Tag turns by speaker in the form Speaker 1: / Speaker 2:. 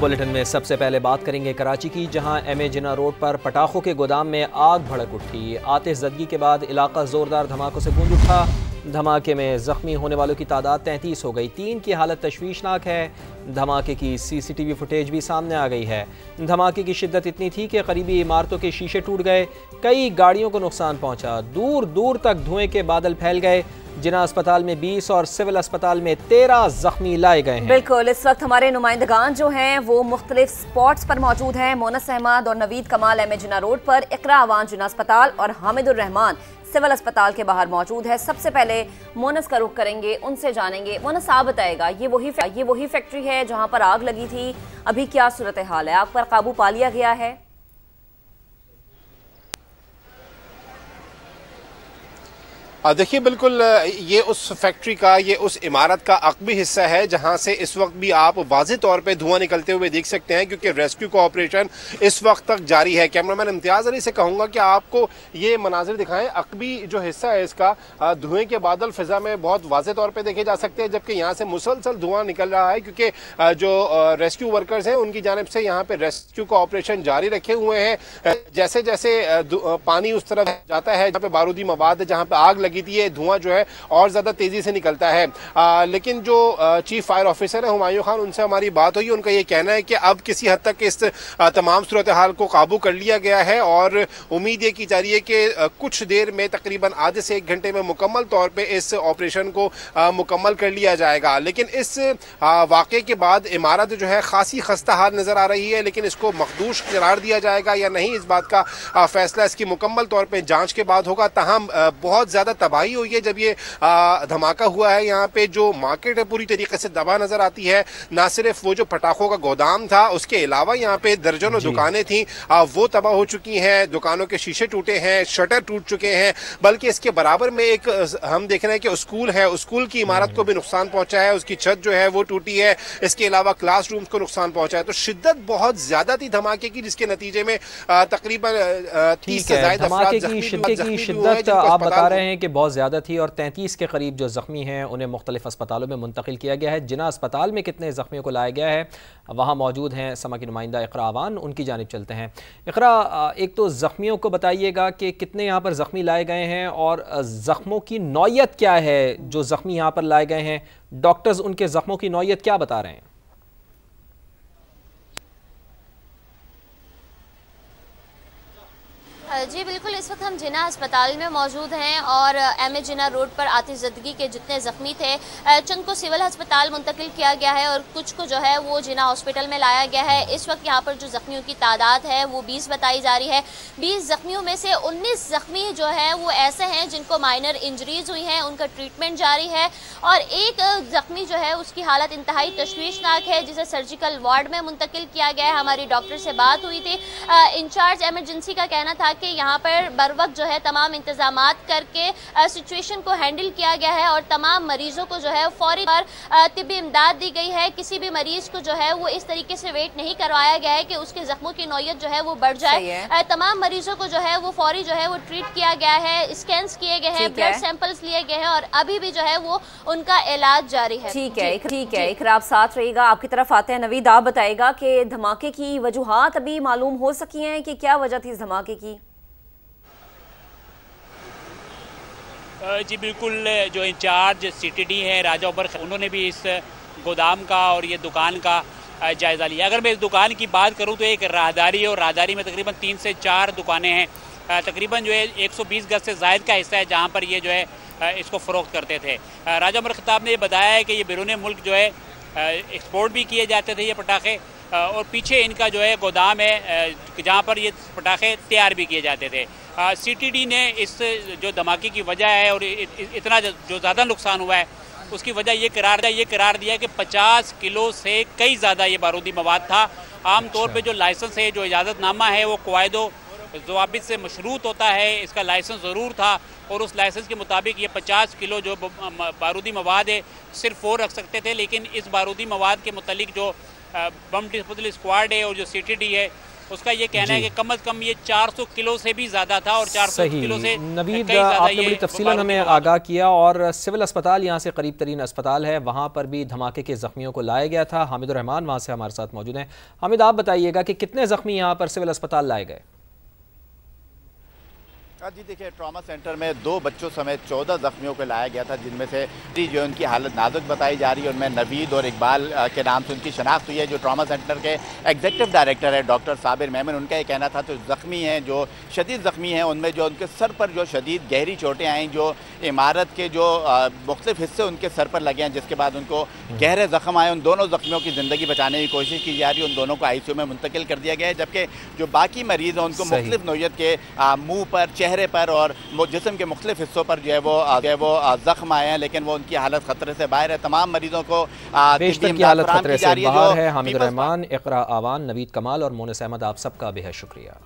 Speaker 1: Bulletin में सबसे पहले बात करेंगे कराची की, जहां एमए जिन्ना रोड पर पटाखों के गोदाम में आग भड़क उठी। आतिशज़दगी के बाद इलाका जोरदार धमाकों से गूंज उठा। धमाके में जख्मी होने वालों की तादाद 33 हो गई। 3 की हालत तशवीशनाक है। धमाके की सीसीटीवी फुटेज भी सामने आ गई है। धमाके की शिद्दत इतनी थी कि करीबी इमारतों के शीशे टूट गए, कई गाड़ियों को नुकसान पहुंचा। दूर दूर तक धुएं के बादल फैल गए। जिन्ना अस्पताल में 20 और सिविल अस्पताल में 13 जख्मी लाए गए हैं।
Speaker 2: बिल्कुल, इस वक्त हमारे नुमाइंदगान जो हैं वो मुख्तलिफ स्पॉट्स पर मौजूद हैं। मोनस अहमद और नवीद कमाल एमए जिन्ना रोड पर, इकरा अवान जिन्ना अस्पताल और हामिदुर रहमान सिविल अस्पताल के बाहर मौजूद है। सबसे पहले मोनस का रुख करेंगे, उनसे जानेंगे। मोनस आप बताएगा, ये वही फैक्ट्री है जहां पर आग लगी थी, अभी क्या सूरत हाल है? आग पर काबू पा लिया गया है?
Speaker 3: देखिए, बिल्कुल ये उस फैक्ट्री का, ये उस इमारत का अक़बी हिस्सा है जहां से इस वक्त भी आप वाज़ेह तौर पे धुआं निकलते हुए देख सकते हैं, क्योंकि रेस्क्यू का ऑपरेशन इस वक्त तक जारी है। कैमरामैन इम्तियाज़ अली से कहूँगा कि आपको ये मनाजिर दिखाएं। अक़बी जो हिस्सा है इसका, धुएं के बादल फ़िज़ा में बहुत वाज़ेह तौर पर देखे जा सकते हैं, जबकि यहाँ से मुसलसल धुआं निकल रहा है, क्योंकि जो रेस्क्यू वर्कर्स हैं उनकी जानिब से यहाँ पर रेस्क्यू का ऑपरेशन जारी रखे हुए हैं। जैसे जैसे पानी उस तरफ जाता है जहाँ पे बारूदी मवाद है, जहाँ पर आग लगी थी, ये धुआं जो है और ज्यादा तेजी से निकलता है। लेकिन जो चीफ फायर ऑफिसर है हुमायूं खान, उनसे हमारी बात हुई। उनका ये कहना है कि अब किसी हद तक इस तमाम सूरत हाल को काबू कर लिया गया है और उम्मीद ये की जा रही है कि कुछ देर में, तकरीबन आधे से 1 घंटे में मुकम्मल तौर पे इस ऑपरेशन को मुकम्मल कर लिया जाएगा। लेकिन इस वाक़े के बाद इमारत जो है खासी खस्ता हाल नजर आ रही है, लेकिन इसको मखदूश करार दिया जाएगा या नहीं, इस बात का फैसला इसकी मुकम्मल तौर पर जाँच के बाद होगा। तहम बहुत ज्यादा तबाही हुई है जब ये धमाका हुआ है। यहाँ पे जो मार्केट है पूरी तरीके से तबाह नजर आती है। ना सिर्फ वो जो पटाखों का गोदाम था, उसके अलावा यहाँ पे दर्जनों दुकानें थी, वो तबाह हो चुकी हैं। दुकानों के शीशे टूटे हैं, शटर टूट चुके हैं। बल्कि इसके बराबर में एक हम देख रहे हैं कि स्कूल है, स्कूल की इमारत को भी नुकसान पहुंचा है, उसकी छत जो है वो टूटी है। इसके अलावा क्लासरूम्स को नुकसान पहुंचा है। तो शिद्दत बहुत ज्यादा थी धमाके की, जिसके नतीजे में तकरीबन 30 से ज्यादा
Speaker 1: धमाके की शिद्दत आप बता रहे हैं कि बहुत ज़्यादा थी और 33 के करीब जो ज़ख्मी हैं उन्हें मुख्तलिफ अस्पतालों में मुंतकिल किया गया है। जिन्ना अस्पताल में कितने ज़ख्मियों को लाया गया है, वहाँ मौजूद हैं समा की नुमाइंदा इकरा अवान, उनकी जानिब चलते हैं। इकरा, एक तो ज़ख्मियों को बताइएगा कि कितने यहाँ पर ज़ख्मी लाए गए हैं और ज़ख्मों की नौयत क्या है? जो ज़ख्मी यहाँ पर लाए गए हैं, डॉक्टर्स उनके ज़ख्मों की नौयत क्या बता रहे हैं?
Speaker 4: जी बिल्कुल, इस वक्त हम जिन्ना अस्पताल में मौजूद हैं और एमए जिन्ना रोड पर आतिशज़दगी के जितने ज़ख्मी थे, चंद को सिविल अस्पताल मुंतकिल किया गया है और कुछ को जो है वो जिन्ना हॉस्पिटल में लाया गया है। इस वक्त यहाँ पर जो ज़ख्मियों की तादाद है वो 20 बताई जा रही है। 20 ज़ख्मियों में से 19 ज़ख्मी जो है वो ऐसे हैं जिनको माइनर इंजरीज हुई हैं, उनका ट्रीटमेंट जारी है। और एक ज़ख्मी जो है उसकी हालत इंतहाई तशवीशनाक है, जिसे सर्जिकल वार्ड में मुंतकिल किया गया है। हमारी डॉक्टर से बात हुई थी, इंचार्ज एमरजेंसी का कहना था कि यहाँ पर बर वक्त जो है तमाम इंतजामात करके सिचुएशन को हैंडल किया गया है और तमाम मरीजों को जो है फौरी पर तिब्बी इमदाद दी गई है। किसी भी मरीज को जो है वो इस तरीके से वेट नहीं करवाया गया है कि उसके जख्मों की नौयत जो है वो बढ़ जाए। तमाम मरीजों को जो है वो फौरी जो है वो ट्रीट किया गया है, स्कैन्स किए गए हैं, ब्लड सैंपल्स लिए गए हैं और अभी भी जो है वो उनका इलाज जारी है।
Speaker 2: ठीक है, ठीक है, इकरा आप साथ रहिएगा। आपकी तरफ आते हैं नवीद, आप बताएगा कि धमाके की वजूहात अभी मालूम हो सकी हैं कि क्या वजह थी इस धमाके की?
Speaker 5: जी बिल्कुल, जो इंचार्ज CTD हैं राजा उबर, उन्होंने भी इस गोदाम का और ये दुकान का जायज़ा लिया। अगर मैं इस दुकान की बात करूं तो एक राहदारी है और राहदारी में तकरीबन 3 से 4 दुकानें हैं। तकरीबन जो है 120 गज से ज़ायद का हिस्सा है जहां पर ये जो है इसको फ़रोख्त करते थे। राजा उमर खिताब ने ये बताया है कि ये बैरून मुल्क जो है एक्सपोर्ट भी किए जाते थे ये पटाखे, और पीछे इनका जो है गोदाम है जहाँ पर ये पटाखे तैयार भी किए जाते थे। CTD ने इस जो धमाके की वजह है और इतना जो ज़्यादा नुकसान हुआ है उसकी वजह ये करार दिया कि 50 किलो से कई ज़्यादा ये बारूदी मवाद था। आम तौर पे जो लाइसेंस है, जो इजाज़तनामा है, वो क़वायदो ज़वाबित से मशरूत होता है। इसका लाइसेंस ज़रूर था और उस लाइसेंस के मुताबिक ये 50 किलो जो बारूदी मवाद है सिर्फ वो रख सकते थे। लेकिन इस बारूदी मवाद के मुतालिक जो बम डिस्पोजल स्क्वाड है और जो CTD है उसका ये कहना है कि कम अज कम ये 400 किलो से भी ज्यादा था और 400 किलो से
Speaker 1: नवीद, आपने बड़ी तफसीलन हमें आगाह किया। और सिविल अस्पताल यहाँ से करीब तरीन अस्पताल है, वहाँ पर भी धमाके के जख्मियों को लाया गया था। हामिद रहमान वहाँ से हमारे साथ मौजूद हैं। हामिद, आप बताइएगा कि कितने जख्मी यहाँ पर सिविल अस्पताल लाए गए?
Speaker 6: जी देखिए, ट्रॉमा सेंटर में 2 बच्चों समेत 14 जख्मियों को लाया गया था, जिनमें से जो उनकी हालत नाजुक बताई जा रही है उनमें नवीद और इकबाल के नाम से उनकी शनाख्त हुई है। जो ट्रॉमा सेंटर के एग्जीक्यूटिव डायरेक्टर है डॉक्टर साबिर मेमन, उनका ये कहना था तो जख्मी हैं, जो शदीद जख्मी हैं, उनमें जो उनके सर पर जो शदीद गहरी चोटें आई, जो इमारत के जो मुख्तलिफ हिस्से उनके सर पर लगे हैं, जिसके बाद उनको गहरे जख्म आए। उन दोनों जख्मियों की ज़िंदगी बचाने की कोशिश की जा रही है, उन दोनों को ICU में मुंतकिल कर दिया गया है। जबकि जो बाकी मरीज़ हैं उनको मुख्तलिफ नौयत के मुँह पर, चेहरे पर और जिस्म के मुख्तलिफ हिस्सों पर जो है वो जख्म आए हैं, लेकिन वो उनकी हालत खतरे से बाहर है। तमाम मरीजों को
Speaker 1: बेशतर की हालत खतरे से बाहर है। हामिद रहमान, इकरा आवान, नवीद कमाल और मोनस अहमद, आप सबका बेहद शुक्रिया।